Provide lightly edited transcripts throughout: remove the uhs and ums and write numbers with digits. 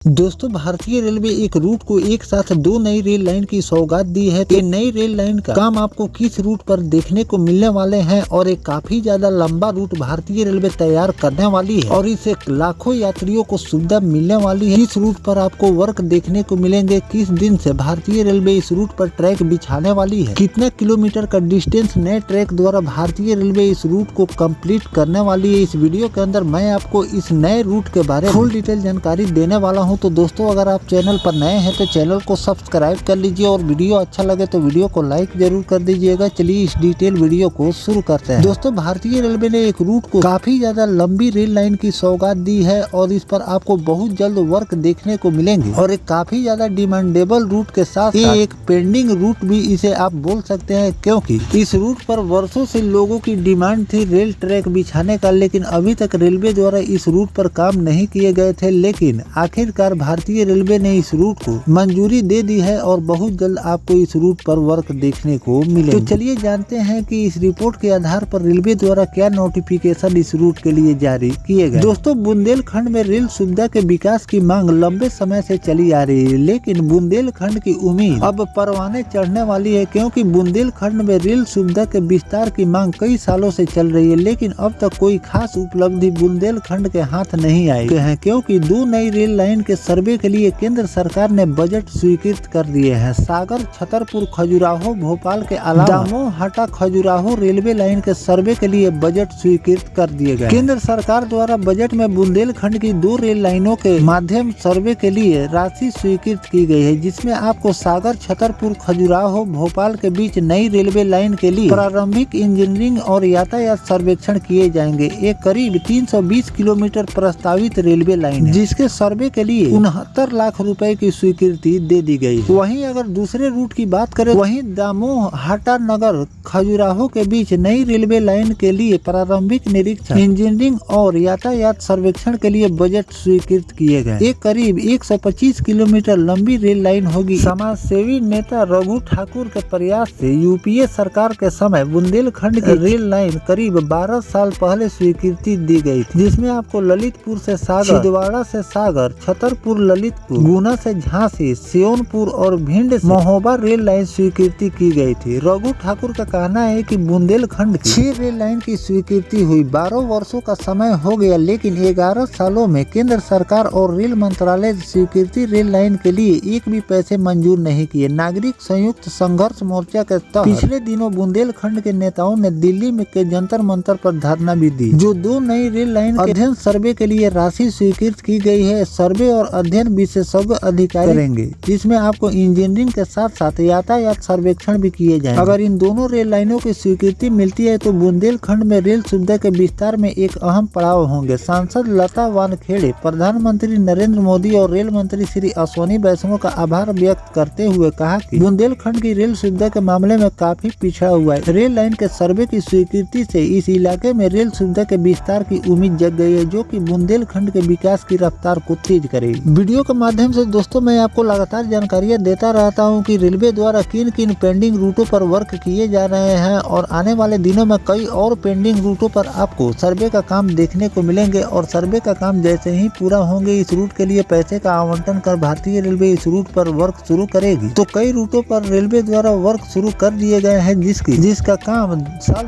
दोस्तों, भारतीय रेलवे एक रूट को एक साथ दो नई रेल लाइन की सौगात दी है। ये नई रेल लाइन का काम आपको किस रूट पर देखने को मिलने वाले हैं और एक काफी ज्यादा लंबा रूट भारतीय रेलवे तैयार करने वाली है और इससे लाखों यात्रियों को सुविधा मिलने वाली है। इस रूट पर आपको वर्क देखने को मिलेंगे। किस दिन से भारतीय रेलवे इस रूट पर ट्रैक बिछाने वाली है, कितने किलोमीटर का डिस्टेंस नए ट्रैक द्वारा भारतीय रेलवे इस रूट को कंप्लीट करने वाली है। इस वीडियो के अंदर मैं आपको इस नए रूट के बारे में फुल डिटेल जानकारी देने वाला हूं। तो दोस्तों, अगर आप चैनल पर नए हैं तो चैनल को सब्सक्राइब कर लीजिए और वीडियो अच्छा लगे तो वीडियो को लाइक जरूर कर दीजिएगा। चलिए इस डिटेल वीडियो को शुरू करते हैं। दोस्तों, भारतीय रेलवे ने एक रूट को काफी ज्यादा लंबी रेल लाइन की सौगात दी है और इस पर आपको बहुत जल्द वर्क देखने को मिलेंगे और एक काफी ज्यादा डिमांडेबल रूट के साथ ये एक पेंडिंग रूट भी इसे आप बोल सकते हैं, क्योंकि इस रूट पर वर्षों से लोगों की डिमांड थी रेल ट्रैक बिछाने का, लेकिन अभी तक रेलवे द्वारा इस रूट पर काम नहीं किए गए थे। लेकिन आखिरकार भारतीय रेलवे ने इस रूट को मंजूरी दे दी है और बहुत जल्द आपको इस रूट पर वर्क देखने को मिलेगा। तो चलिए जानते हैं कि इस रिपोर्ट के आधार पर रेलवे द्वारा क्या नोटिफिकेशन इस रूट के लिए जारी किए गए। दोस्तों, बुंदेलखंड में रेल सुविधा के विकास की मांग लंबे समय से चली आ रही है, लेकिन बुंदेलखंड की उम्मीद अब परवाने चढ़ने वाली है, क्योंकि बुंदेलखंड में रेल सुविधा के विस्तार की मांग कई सालों से चल रही है, लेकिन अब तक कोई खास उपलब्धि बुंदेलखंड के हाथ नहीं आई है, क्योंकि दो नई रेल लाइन के सर्वे के लिए केंद्र सरकार ने बजट स्वीकृत कर दिए हैं। सागर छतरपुर खजुराहो भोपाल के अलावा दामोह हटा खजुराहो रेलवे लाइन के सर्वे के लिए बजट स्वीकृत कर दिए गए। केंद्र सरकार द्वारा बजट में बुंदेलखंड की दो रेल लाइनों के माध्यम सर्वे के लिए राशि स्वीकृत की गई है, जिसमें आपको सागर छतरपुर खजुराहो भोपाल के बीच नई रेलवे लाइन के लिए प्रारंभिक इंजीनियरिंग और यातायात सर्वेक्षण किए जाएंगे। एक करीब 320 किलोमीटर प्रस्तावित रेलवे लाइन है, जिसके सर्वे के लिए 69 लाख रुपए की स्वीकृति दे दी गई। वहीं अगर दूसरे रूट की बात करें, वहीं दामोह हटा नगर खजुराहो के बीच नई रेलवे लाइन के लिए प्रारंभिक निरीक्षण इंजीनियरिंग और यातायात सर्वेक्षण के लिए बजट स्वीकृत किए गए। एक करीब 125 किलोमीटर लंबी रेल लाइन होगी। समाज सेवी नेता रघु ठाकुर के प्रयास से यूपीए सरकार के समय बुंदेलखंड की रेल लाइन करीब 12 साल पहले स्वीकृति दी गई थी, जिसमें आपको ललितपुर से सागर, छिंदवाड़ा से सागर, छतरपुर ललितपुर, गुना से झांसी, सियोनपुर और भिंड से महोबा रेल लाइन स्वीकृति की गई थी। रघु ठाकुर का कहना है कि बुंदेलखंड की 6 रेल लाइन की स्वीकृति हुई। 12 वर्षों का समय हो गया, लेकिन 11 सालों में केंद्र सरकार और रेल मंत्रालय स्वीकृति रेल लाइन के लिए एक भी पैसे मंजूर नहीं किए। नागरिक संयुक्त संघर्ष मोर्चा के तहत पिछले दिनों बुंदेलखंड के नेताओं ने दिल्ली में के जंतर मंतर पर धरना भी दी। जो दो नई रेल लाइन अध्ययन सर्वे के लिए राशि स्वीकृत की गई है, सर्वे और अध्ययन विशेषज्ञ अधिकारी करेंगे, जिसमें आपको इंजीनियरिंग के साथ साथ यातायात सर्वेक्षण भी किए जाएंगे। अगर इन दोनों रेल लाइनों की स्वीकृति मिलती है तो बुंदेलखंड में रेल सुविधा के विस्तार में एक अहम पड़ाव होंगे। सांसद लता वानखेड़े प्रधानमंत्री नरेंद्र मोदी और रेल मंत्री श्री अश्विनी वैष्णव का आभार व्यक्त करते हुए कहा कि बुंदेलखंड की रेल सुविधा के मामले में काफी पिछड़ा हुआ है। रेल लाइन के सर्वे की स्वीकृति से इस इलाके में रेल सुविधा के विस्तार की उम्मीद जग गई है, जो कि बुंदेलखंड के विकास की रफ्तार को तेज करेगी। वीडियो के माध्यम से दोस्तों मैं आपको लगातार जानकारियां देता रहता हूं कि रेलवे द्वारा किन किन पेंडिंग रूटों पर वर्क किए जा रहे हैं और आने वाले दिनों में कई और पेंडिंग रूटों पर आपको सर्वे का काम देखने को मिलेंगे और सर्वे का काम जैसे ही पूरा होंगे इस रूट के लिए पैसे का आवंटन कर भारतीय रेलवे इस रूट पर वर्क शुरू करेगी। तो कई रूटों पर रेलवे द्वारा वर्क शुरू कर दिए गए हैं, जिसका काम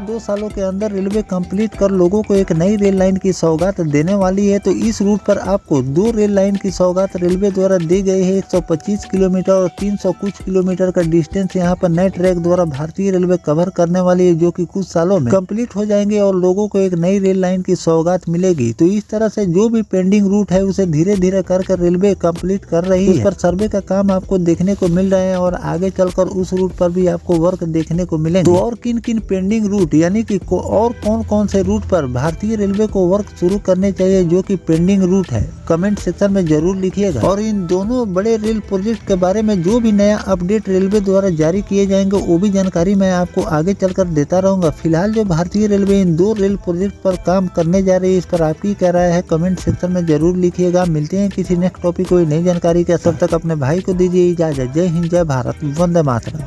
2 सालों के अंदर रेलवे कंप्लीट कर लोगों को एक नई रेल लाइन की सौगात देने वाली है। तो इस रूट पर आपको 2 रेल लाइन की सौगात रेलवे द्वारा दी गई है। 125 किलोमीटर और 300 कुछ किलोमीटर का डिस्टेंस यहाँ पर नए ट्रैक द्वारा भारतीय रेलवे कवर करने वाली है, जो कि कुछ सालों में कंप्लीट हो जाएंगे और लोगों को एक नई रेल लाइन की सौगात मिलेगी। तो इस तरह से जो भी पेंडिंग रूट है उसे धीरे धीरे कर रेलवे कंप्लीट कर रही है। उस पर सर्वे का काम आपको देखने को मिल रहे हैं और आगे चलकर उस रूट पर भी आपको वर्क देखने को मिलेंगे। तो और किन किन पेंडिंग रूट यानी कि और कौन कौन से रूट पर भारतीय रेलवे को वर्क शुरू करने चाहिए जो कि पेंडिंग रूट है, कमेंट सेक्शन में जरूर लिखिएगा। और इन दोनों बड़े रेल प्रोजेक्ट के बारे में जो भी नया अपडेट रेलवे द्वारा जारी किए जाएंगे वो भी जानकारी मैं आपको आगे चलकर देता रहूंगा। फिलहाल जो भारतीय रेलवे इन 2 रेल प्रोजेक्ट पर काम करने जा रही है, इस पर आपकी क्या राय है कमेंट सेक्शन में जरूर लिखिएगा। मिलते हैं किसी नेक्स्ट टॉपिक कोई नई जानकारी के, तब तक अपने भाई को दीजिए इजाजत। जय हिंद, जय भारत, वंदे मातरम।